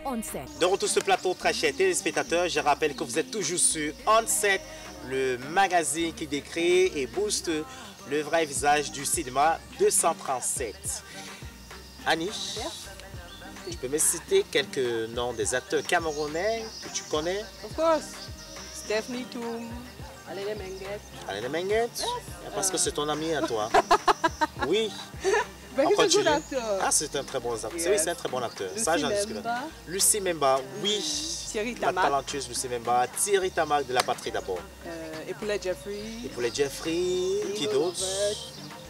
Onset. De retour sur ce plateau, très chers téléspectateurs, je rappelle que vous êtes toujours sur Onset, le magazine qui décrit et booste le vrai visage du cinéma 237. Annie, tu peux me citer quelques noms des acteurs camerounais que tu connais? Of course. Stephanie Toum, Alain Menguet. Alain Menguet? Parce que c'est ton ami à toi. Oui. But On he's a continue. good actor. Ah, c'est un très bon acteur. Yes. Oui, c'est un très bon acteur. Ça, j'en discute. Lucie Memba, oui. Thierry La Tamac. talentueuse Lucie Memba. Thierry Tamac de La Patrie d'abord. Epoulet Jeffrey. Et pour les Jeffrey, qui d'autre?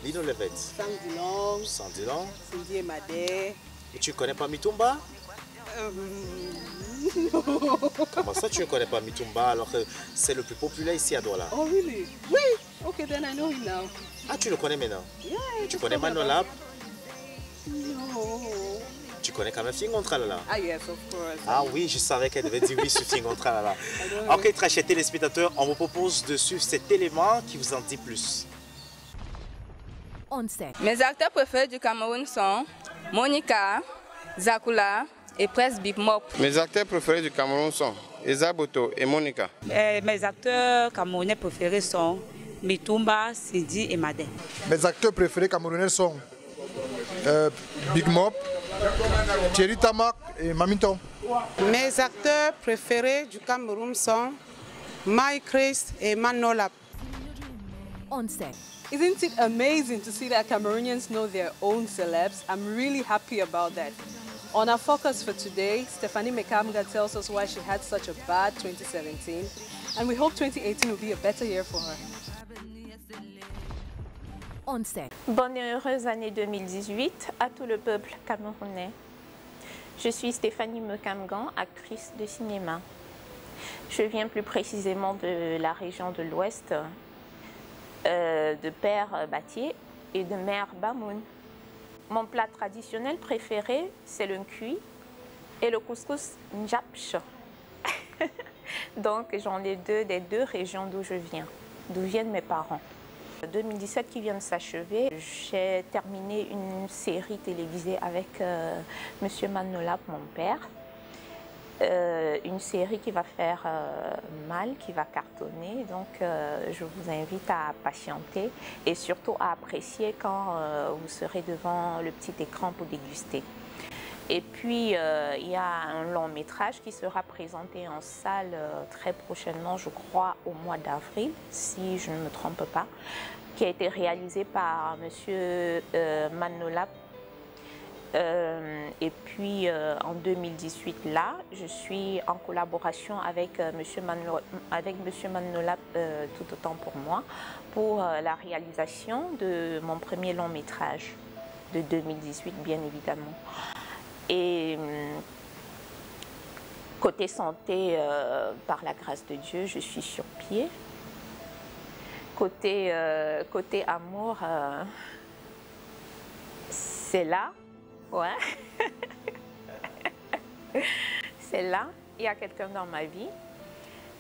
Lino Levet. Sandy Long. Sandy Long. Cindy Emadé. Et tu ne connais pas Mitumba? Comment ça, tu ne connais pas Mitumba alors que c'est le plus populaire ici à Douala? Oh, really? Oui. Okay, then I know him now. Ah, tu le connais maintenant? Yeah. Tu connais Manolab? No. Tu connais quand même Fingon Tralala? Ah, yes, of course. Ah oui, je savais qu'elle devait dire oui sur Fingon Tralala. Ok, très chers téléspectateurs, on vous propose de suivre cet élément qui vous en dit plus. Onset. Mes acteurs préférés du Cameroun sont Monica, Zakula et Presse Big Mop. Mes acteurs préférés du Cameroun sont Eza Boto et Monica. Mes acteurs camerounais préférés sont Mitumba, Sidi et Madé. Mes acteurs préférés camerounais sont Big Mop, Thierry Tamac et Maminton. Mes acteurs préférés du Cameroun sont Mike Chris et Manolap. Onset. Isn't it amazing to see that Cameroonians know their own celebs? I'm really happy about that. On our focus for today, Stephanie Mekamga tells us why she had such a bad 2017, and we hope 2018 will be a better year for her. Onset. Bonne et heureuse année 2018 à tout le peuple camerounais. Je suis Stéphanie Mekamgan, actrice de cinéma. Je viens plus précisément de la région de l'Ouest, de Père Batié et de Mère Bamoun. Mon plat traditionnel préféré, c'est le cuit et le couscous njapch. Donc j'en ai des deux régions d'où je viens, d'où viennent mes parents. 2017 qui vient de s'achever, j'ai terminé une série télévisée avec Monsieur Manolap, mon père. Une série qui va faire mal, qui va cartonner, donc je vous invite à patienter et surtout à apprécier quand vous serez devant le petit écran pour déguster. Et puis il y a un long métrage qui sera présenté en salle très prochainement, je crois au mois d'avril, si je ne me trompe pas, qui a été réalisé par Monsieur Manolap. Et puis en 2018 là, je suis en collaboration avec Monsieur Manolap tout autant pour moi, pour la réalisation de mon premier long métrage de 2018 bien évidemment. Et côté santé, par la grâce de Dieu, je suis sur pied. Côté amour, c'est là. Ouais, c'est là, il y a quelqu'un dans ma vie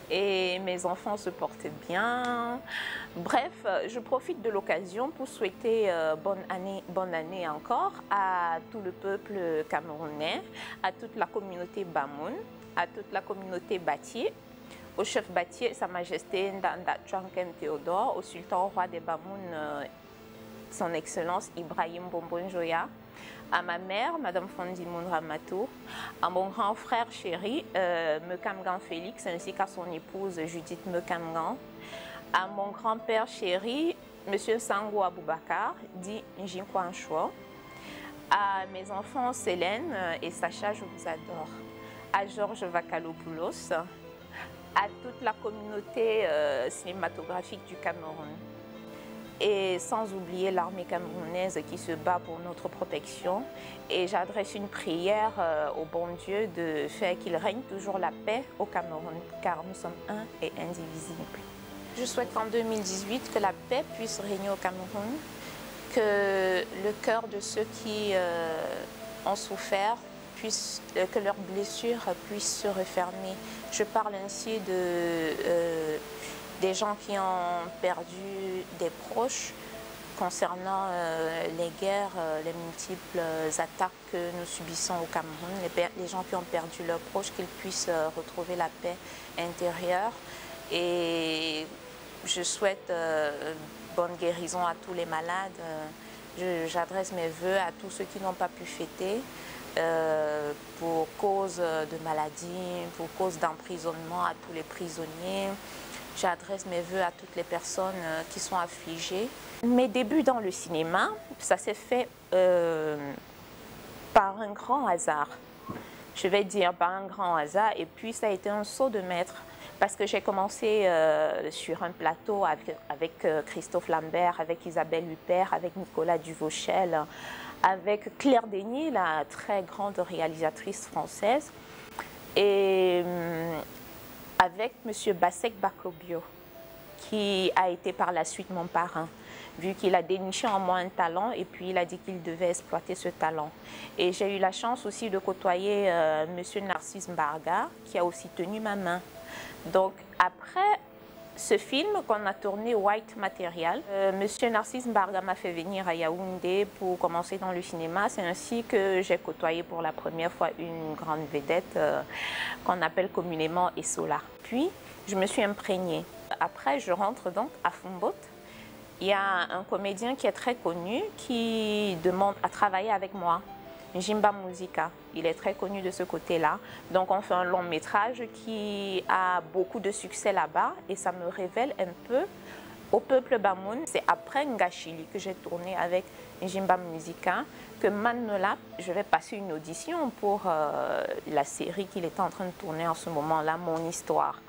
et mes enfants se portent bien. Bref, je profite de l'occasion pour souhaiter bonne année encore à tout le peuple camerounais, à toute la communauté Bamoun, à toute la communauté Batié, au chef Batié, Sa Majesté Ndanda Tchankem Théodore, au sultan roi des Bamoun, son Excellence Ibrahim Bombon-Joya, à ma mère, Madame Fondimoun Ramatou, à mon grand frère chéri, Mekamgan Félix, ainsi qu'à son épouse Judith Mekamgan, à mon grand-père chéri, Monsieur Sango Aboubakar, dit Njinkwanchwa, à mes enfants Célène et Sacha, je vous adore, à Georges Vakalopoulos, à toute la communauté cinématographique du Cameroun. Et sans oublier l'armée camerounaise qui se bat pour notre protection. Et j'adresse une prière au bon Dieu de faire qu'il règne toujours la paix au Cameroun, car nous sommes un et indivisibles. Je souhaite qu'en 2018, que la paix puisse régner au Cameroun, que le cœur de ceux qui ont souffert, que leurs blessures puissent se refermer. Je parle ainsi des gens qui ont perdu des proches, concernant les guerres, les multiples attaques que nous subissons au Cameroun, les gens qui ont perdu leurs proches, qu'ils puissent retrouver la paix intérieure. Et je souhaite bonne guérison à tous les malades. J'adresse mes vœux à tous ceux qui n'ont pas pu fêter pour cause de maladie, pour cause d'emprisonnement, à tous les prisonniers. J'adresse mes vœux à toutes les personnes qui sont affligées. Mes débuts dans le cinéma, ça s'est fait par un grand hasard. Je vais dire par un grand hasard, et puis ça a été un saut de maître. Parce que j'ai commencé sur un plateau avec Christophe Lambert, avec Isabelle Huppert, avec Nicolas Duvauchel, avec Claire Denis, la très grande réalisatrice française, et avec M. Bassek Bakobio, qui a été par la suite mon parrain, vu qu'il a déniché en moi un talent et puis il a dit qu'il devait exploiter ce talent. Et j'ai eu la chance aussi de côtoyer M. Narcisse Mbarga, qui a aussi tenu ma main. Donc après ce film qu'on a tourné White Material, Monsieur Narcisse Mbarga m'a fait venir à Yaoundé pour commencer dans le cinéma. C'est ainsi que j'ai côtoyé pour la première fois une grande vedette qu'on appelle communément Essola. Puis je me suis imprégnée. Après je rentre donc à Fumboth. Il y a un comédien qui est très connu qui demande à travailler avec moi. Jimba Musica, il est très connu de ce côté-là. Donc on fait un long métrage qui a beaucoup de succès là-bas et ça me révèle un peu au peuple Bamoun. C'est après Ngachili que j'ai tourné avec Jimba Musica que Manolap, je vais passer une audition pour la série qu'il était en train de tourner en ce moment-là, Mon Histoire.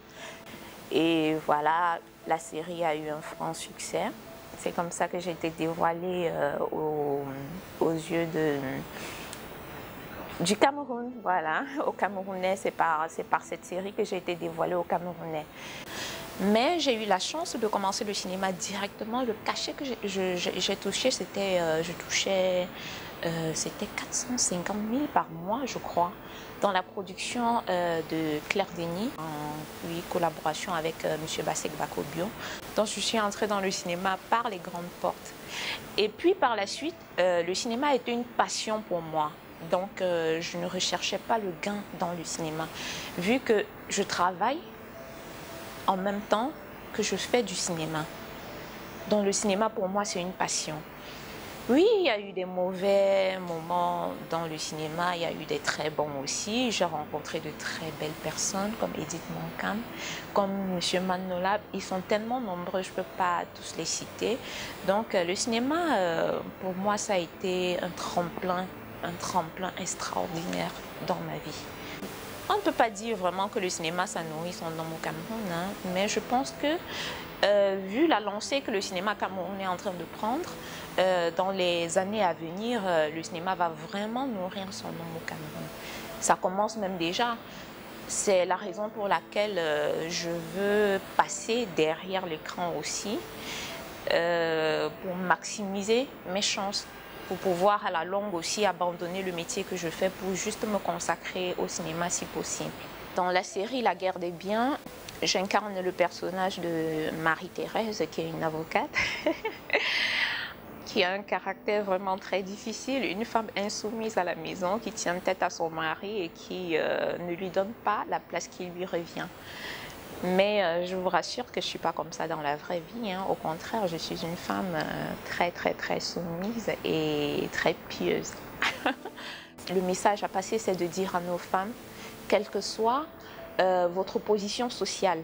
Et voilà, la série a eu un franc succès. C'est comme ça que j'ai été dévoilée aux yeux du Cameroun, voilà, au Camerounais. C'est par cette série que j'ai été dévoilée au Camerounais. Mais j'ai eu la chance de commencer le cinéma directement. Le cachet que j'ai touché, c'était 450 000 par mois, je crois, dans la production de Claire Denis, en collaboration avec M. Bassek Bakobio. Donc je suis entrée dans le cinéma par les grandes portes. Et puis par la suite, le cinéma a été une passion pour moi. Donc je ne recherchais pas le gain dans le cinéma. Vu que je travaille en même temps que je fais du cinéma. Donc le cinéma pour moi c'est une passion. Oui, il y a eu des mauvais moments dans le cinéma, il y a eu des très bons aussi. J'ai rencontré de très belles personnes comme Edith Moncam, comme M. Manolap. Ils sont tellement nombreux, je ne peux pas tous les citer. Donc le cinéma, pour moi, ça a été un tremplin extraordinaire dans ma vie. On ne peut pas dire vraiment que le cinéma, ça nourrit son nom au Cameroun, hein, mais je pense que, vu la lancée que le cinéma camerounais est en train de prendre, dans les années à venir, le cinéma va vraiment nourrir son nom au Cameroun. Ça commence même déjà. C'est la raison pour laquelle je veux passer derrière l'écran aussi, pour maximiser mes chances, pour pouvoir à la longue aussi abandonner le métier que je fais pour juste me consacrer au cinéma si possible. Dans la série La Guerre des Biens, j'incarne le personnage de Marie-Thérèse, qui est une avocate, qui a un caractère vraiment très difficile, une femme insoumise à la maison, qui tient tête à son mari et qui ne lui donne pas la place qui lui revient. Mais je vous rassure que je ne suis pas comme ça dans la vraie vie, hein. Au contraire, je suis une femme très soumise et très pieuse. Le message à passer, c'est de dire à nos femmes, quelle que soit votre position sociale,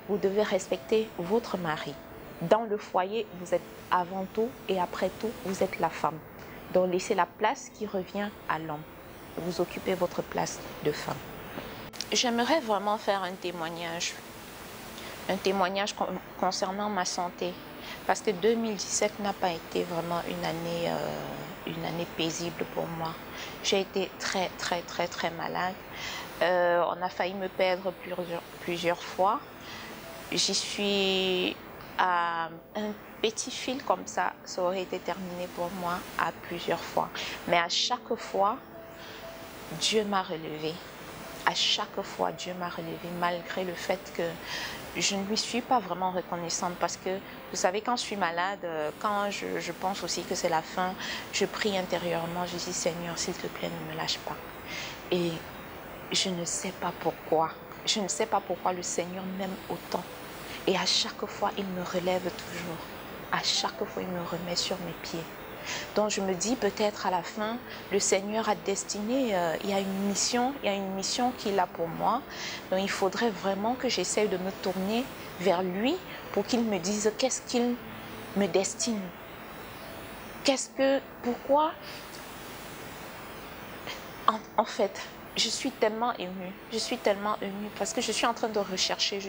vous devez respecter votre mari. Dans le foyer, vous êtes avant tout et après tout, vous êtes la femme. Donc laissez la place qui revient à l'homme. Vous occupez votre place de femme. J'aimerais vraiment faire un témoignage concernant ma santé, parce que 2017 n'a pas été vraiment une année paisible pour moi. J'ai été très malade. On a failli me perdre plusieurs fois. J'y suis à un petit fil comme ça aurait été terminé pour moi à plusieurs fois. Mais à chaque fois, Dieu m'a relevée. À à chaque fois, Dieu m'a relevée, malgré le fait que je ne lui suis pas vraiment reconnaissante parce que, vous savez, quand je suis malade, quand je pense aussi que c'est la fin, je prie intérieurement, je dis, Seigneur, s'il te plaît, ne me lâche pas. Et je ne sais pas pourquoi. Je ne sais pas pourquoi le Seigneur m'aime autant. Et à chaque fois, il me relève toujours. À chaque fois, il me remet sur mes pieds. Donc je me dis peut-être à la fin, le Seigneur a destiné, il y a une mission qu'il a pour moi. Donc il faudrait vraiment que j'essaye de me tourner vers lui pour qu'il me dise qu'est-ce qu'il me destine. Pourquoi en fait, je suis tellement émue parce que je suis en train de rechercher,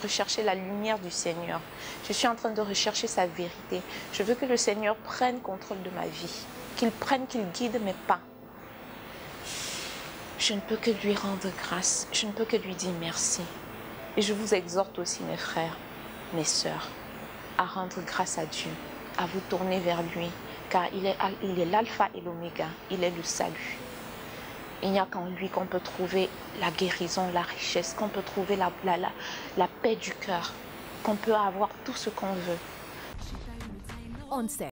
rechercher la lumière du Seigneur. Je suis en train de rechercher sa vérité. Je veux que le Seigneur prenne contrôle de ma vie, qu'il guide mes pas. Je ne peux que lui rendre grâce, je ne peux que lui dire merci. Et je vous exhorte aussi, mes frères, mes sœurs, à rendre grâce à Dieu, à vous tourner vers lui, car il est l'alpha et l'oméga, il est le salut. Il n'y a qu'en lui qu'on peut trouver la guérison, la richesse, qu'on peut trouver la paix du cœur, qu'on peut avoir tout ce qu'on veut. On set.